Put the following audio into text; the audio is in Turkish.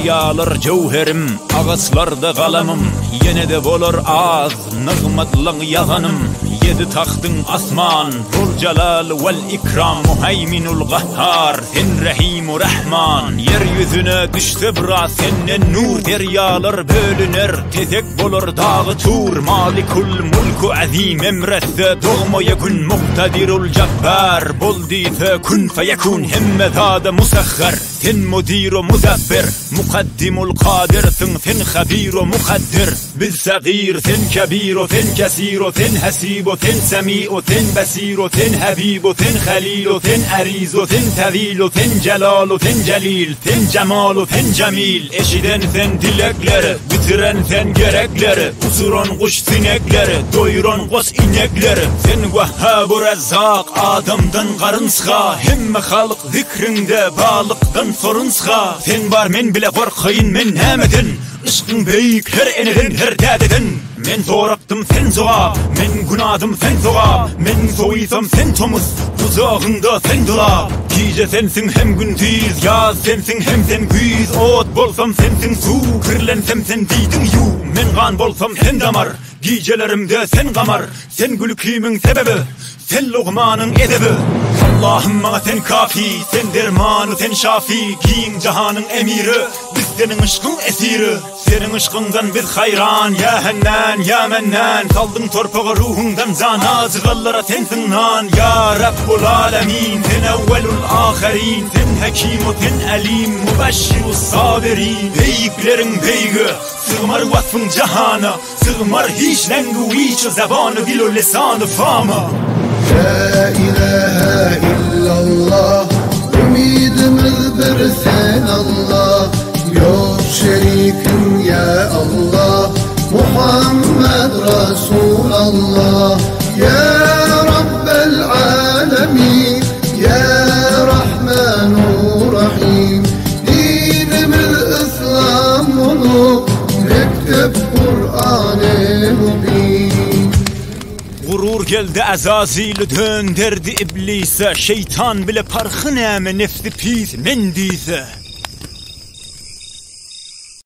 deryalar cevherim, ağaçlarda kalamım. Yine de bolur az, nığmatlan yalanım. Yedi tahtın asman, Zul Celal vel ikram, Muheyminul Gahhar, sen Rahim-u Rahman. Yeryüzüne düştü bira sennen nur, deryalar bölünür, tezek bolur dağı tur. Malikul mulku azim, emretse doğmaya gün, muhtadirul cebbar. Bol diyse kun feyekun, himme zade musakhar. Sen mudiru muzabbir, mukaddimul kadirsin, sen habiru mukaddir. Biz sagir, sen kebiru, sen kesiru, sen hasibu, sen semi'u, sen basiru, sen habibu, sen halilu, sen arizu, sen tevilu, sen celalu, sen celil, sen cemalu, sen cemil. Eşiden sen dilekleri, bitiren sen gerekleri. Usuran kuş sinekleri, doyuran kos inekleri. Sen Vehhab-ı Rezzak, Adam'dan karınsığa. Himme halk zikrinde, balıktan sorunsığa. Sen var men bile korkayın men nemedin. Işkın beyik her eneden her dədeden. Men zoraktım sen zoğa, men günadım sen zoğa. Men soğuysam sen tomuz, uzağında sen dola. Gece sensin hem gündüz, yaz sensin hem sen güz. Ot bolsam sensin su, kirlensem sen diydin yu. Men kan bolsam sen damar, gecelerimde sen kamar. Sen gülküymün sebebi, sen lokmanın edebi. Allah'ım bana sen kafi, sen dermanı, sen şafi. Giyin cahanın emiri, biz senin ışkın esiri. Senin ışkından biz hayran, ya hennan, ya mennan. Saldın torpağı ruhundan zana, zıgallara sensin nan. Ya Rabbul alemin, sen evvelul ahirin. Sen hakimu, sen alim, mübeşşiru sabirin. Beyiklerin beygi, sığmar vasfın cahana. Sığmar hiç lengu, hiç zabanı, dil lisanı fama. La ilahe illallah, ümidimiz bir sen Allah. Yok şerikim ya Allah, Muhammed Resulallah. Ya Rabbel alemin, ya Rahmanur Rahim. Dinimiz İslam olup, mektep Kur'an-ı Mübin. Gurur geldi Azazil'i döndürdü iblise. Şeytan bile parkı neme nefsi pis mendiyse.